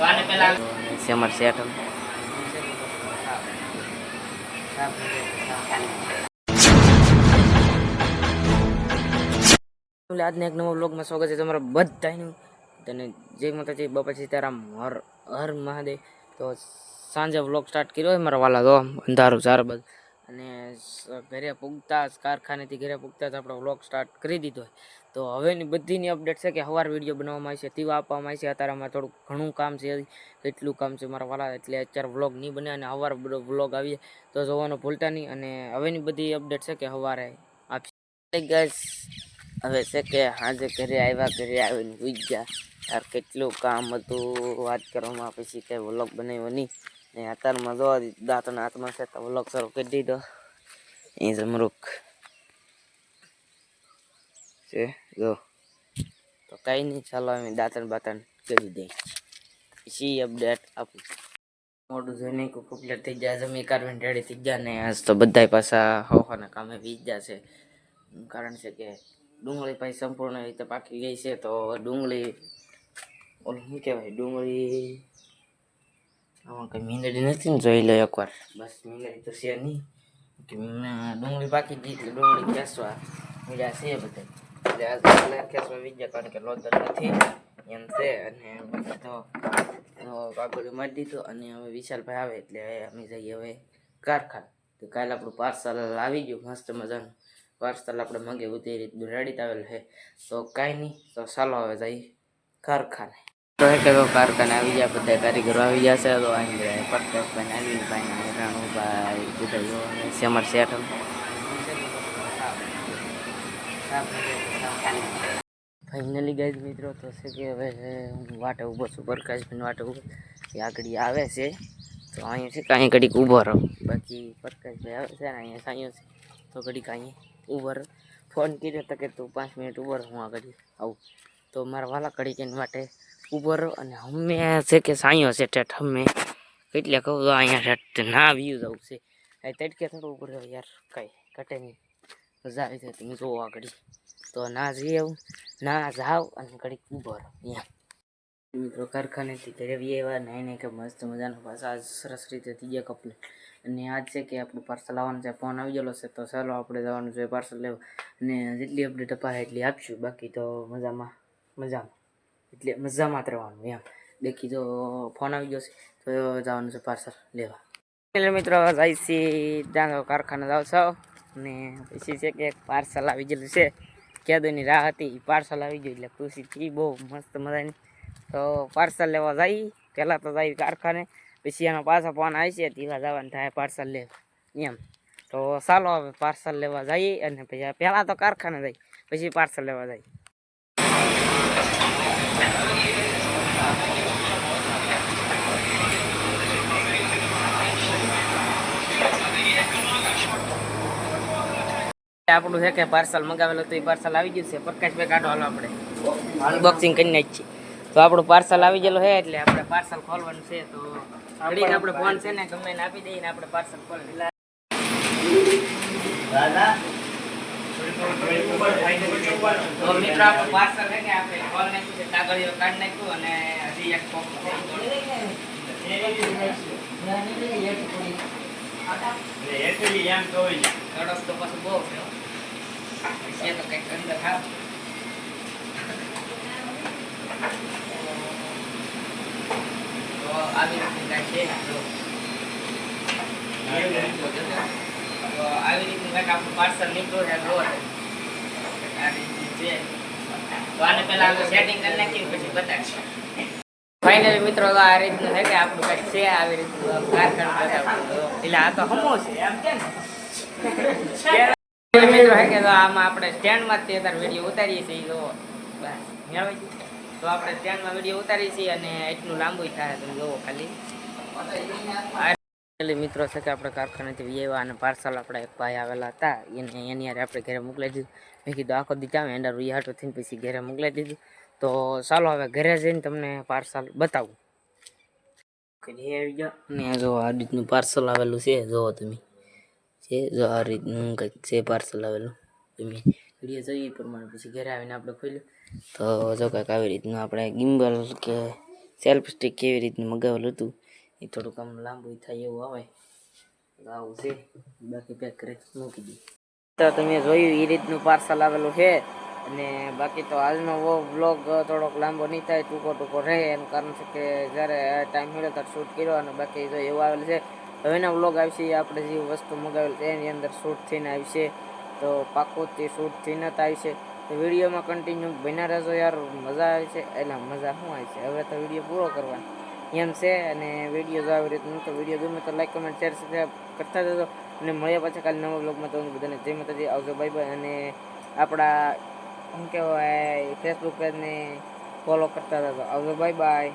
સેમર set આજના એક નવો વ્લોગમાં સ્વાગત છે તમારા બધાનું. તને જય માતાજી, બાપા સીતારામ, હર હર મહાદેવ. તો સાંજે વ્લોગ સ્ટાર્ટ કર્યો હોય મારા વાલા, તો અંધારું ચાર બાદ અને ઘરે પૂગતા જ કારખાનેથી ઘરે પૂગતા જ આપણો વ્લોગ સ્ટાર્ટ કરી દીધો હોય. તો હવેની બધીની અપડેટ છે કે સવાર વિડીયો બનાવવામાં આવશે, તીવા આપવામાં આવશે. અત્યારે અમારે થોડુંક ઘણું કામ છે, કેટલું કામ છે મારા વાલા, એટલે અત્યારે વ્લોગ નહીં બને અને સવાર વ્લોગ આવીએ તો જોવાનું ભૂલતા નહીં. અને હવેની બધી અપડેટ છે કે સવારે આપશે ગાઈસ. હવે છે કે આજે ઘરે આવ્યા, ઘરે આવીને સુઈ ગયા. યાર કેટલું કામ હતું, વાત કરવામાં પછી કઈ વ્લોગ બનાવ્યો નહીં. ને અત્યારમાં જો દાંતના હાથમાં છે તો વ્લોગ શરૂ કરી દીધો. એ જમરૂક છે જો. તો કઈ નહીં, ચાલો અમે દાંતણ બાતણ કરી દઈએ, પછી અપડેટ આપું. મોટું જોઈને કમ્પ્લીટ થઈ જાય, જમી કારવીને રેડી થઈ ગયા. ને આજ તો બધા પાછા હોવાના કામે વીજ્યા છે. કારણ છે કે ડુંગળી પછી સંપૂર્ણ રીતે પાકી ગઈ છે. તો ડુંગળી ઓલું શું કહેવાય, ડુંગળી આમાં કંઈ મીંદડી નથી ને, જોઈ લો એકવાર. બસ મીંદડી તો છે નહીં, ડુંગળી પાકી ગઈ એટલે ડુંગળી ખેંચવા મીડા છે બધા. એટલે આજ ખેંચવા વીજ્યા, કારણ કે લોદર નથી એમ છે. અને બાકી તો કાગળ મારી દીધું. અને હવે વિશાલભાઈ આવે એટલે અમે જઈએ હવે કારખાને. તો કાલે આપણું પાર્સલ આવી ગયું, મસ્ત મજાનું પાર્સલ આપણે મંગાવ્યું તે રીતનું રેડી આવેલું છે. તો કાંઈ નહીં, તો ચાલો હવે જઈએ કારખાને. તો કારખાને આવી ગયા, બધા કારીગરો આવી ગયા છે. તો અહીં પ્રકાશભાઈ, અનિલભાઈ, રાણુભાઈ, બધા સેમર શેઠ ફાઇનલી ગાઈઝ મિત્રો. તો છે કે હવે હું વાટે ઊભો છું, પ્રકાશભાઈ વાટે ઊભો. એ આગળ આવે છે તો અહીંયા છે કે અહીંયા ઘડીક ઊભો રહો. બાકી પ્રકાશભાઈ આવે છે ને અહીંયા સાંયો છે તો ઘડીક અહીંયા ઊભો રહો. ફોન કર્યો તો કે તું 5 મિનિટ ઊભો રહો, હું આ ઘડી આવું. તો મારા વાલા ઘડીક એની માટે ઊભો રહો. અને અમે છે કે સાંયો છે ઠેઠ, અમે એટલે કહું તો અહીંયા ઠેઠ ના વ્યૂ જવું છે. આ તડકે થોડું ઊભો રહ્યો યાર, કાંઈ ઘટે નહીં, મજા આવી જાય. તમે જોવો આ ઘડી તો ના જઈ આવું, ના જાવ અને ઘડીક ઊભો રહો અહીંયા. મિત્રો કારખાનેથી ઘરે આવ્યા, નહીં કે મસ્ત મજાનો પાછા સરસ રીતે થઈ ગયા કમ્પ્લીટ. અને આજ છે કે આપણું પાર્સલ આવવાનું છે, ફોન આવી ગયેલો છે. તો ચાલો આપણે જવાનું છે પાર્સલ લેવા. અને જેટલી અપડેટ અપાય એટલી આપશું. બાકી તો મજામાં એટલે મજામાં જ રહેવાનું એમ. દેખી તો ફોન આવી ગયો છે તો જવાનું છે પાર્સલ લેવા. એટલે મિત્રો જાય છે ત્યાં કારખાને જાવ છો. અને પછી છે કે પાર્સલ આવી ગયેલું છે, કેદોની રાહ હતી, પાર્સલ આવી ગયું એટલે ખુશી થઈ બહુ મસ્ત મજાની. તો પાર્સલ લેવા જઈ, પહેલાં તો જઈ કારખાને, પછી એનો પાછા ફોન આવી છે તેવા જવાનું થાય પાર્સલ લેવા એમ. તો ચાલો હવે પાર્સલ લેવા જઈએ. અને પછી પહેલાં તો કારખાને જઈ, પછી પાર્સલ લેવા જઈએ. આપણું છે કે પાર્સલ મંગાવેલું હતું એ પાર્સલ આવી ગયું છે. પ્રકાશભાઈ કાઢો, હાલો આપણે અનબોક્સિંગ કરી નાખીએ. તો આપણું પાર્સલ આવી ગયેલું છે એટલે આપણે પાર્સલ ખોલવાનું છે. તો ઘડીને આપણે ફોન છે ને ગમે એને આપી દઈએ ને આપણે પાર્સલ ખોલી તો મિત્રો આપણું પાર્સલ છે કે આપણે ખોલ નાખ્યું છે, કાગળિયો કાઢી નાખ્યું. અને હજી એક કોપ કડક તો પાછું બહુ છે તો કંઈક અંદર ખાવ. તો આવી રીતનું કાંઈક છે. તો આવી રીતનું કાંઈક આપણું પાર્સલ નીકળ્યું છે. આ રીતનું છે. તો આને પહેલા આપણે સેટિંગ કરી નાખીએ પછી બતાવીશું. ફાઇનલી મિત્રો આ રીતનું છે કે આપણું કંઈક છે આવી રીતનું કારખાનું બતાવું. એટલે આ તો હમો છે એમ કે ને મિત્રો હે કે આમાં આપણે સ્ટેન્ડમાં જ અત્યારે વિડીયો ઉતારીએ છીએ. જો બસ મેળવે છે તો આપણે સ્ટેન્ડમાં વિડીયો ઉતારીએ છીએ અને એટલું લાંબુ થાય. તમે જોવો ખાલી. મિત્રો છે કે આપણે કારખાનેથી આવ્યા અને પાર્સલ આપણા એક ભાઈ આવેલા હતા, એની યારે આપણે ઘરે મોકલાવી દીધું. મેં કીધું આખો દી ચાવે એંડા રૂહાટો થઈને પછી ઘરે મોકલાવી દીધું. તો ચાલો હવે ઘરે જઈને તમને પાર્સલ બતાવું. ઘરે આવી ગયા અને જો આ રીતનું પાર્સલ આવેલું છે. જોવો તમે છે, જો આ રીતનું કંઈક છે પાર્સલ આવેલું. તમે વિડીયો જોઈએ એ પ્રમાણે પછી ઘરે આવીને આપણે ખોલ્યું તો જો કંઈક આવી રીતનું આપણે ગિમ્બલ કે સેલ્ફ સ્ટિક કેવી રીતનું મગાવેલું હતું એ થોડુંક આમ લાંબુ થાય એવું આવે તો આવું છે. બાકી પેક કરી મૂકી દઈએ. તો તમે જોયું એ રીતનું પાર્સલ આવેલું છે. અને બાકી તો આજનો વ્લોગ થોડોક લાંબો નહીં થાય, ટૂંકો રહે. એનું કારણ છે કે જ્યારે ટાઈમ મળ્યો ત્યારે શૂટ કર્યો. અને બાકી જો એવું આવેલું છે હવેના વ્લોગ આવશે આપણે જે વસ્તુ મગાવેલ છે એની અંદર શૂટ થઈને આવશે. તો પાક્કું તે શૂટ થઈને જ આવશે. તો વિડીયોમાં કન્ટિન્યુ બન્યા રહેજો યાર, મજા આવે છે. એટલે મજા શું આવે છે, હવે તો વિડીયો પૂરો કરવાનો એમ છે. અને વિડીયો જો આવી રીતનું તો વિડીયો ગમે તો લાઈક કમેન્ટ શેર સબસ્ક્રાઈબ કરતા જજો. અને મળ્યા પાછા કાલે નવા વ્લોગમાં. તો બધાને જય માતાજી, આવજો, બાય બાય. અને આપણા શું કહેવાય ફેસબુક પેજને ફોલો કરતા જજો. આવજો, બાય બાય.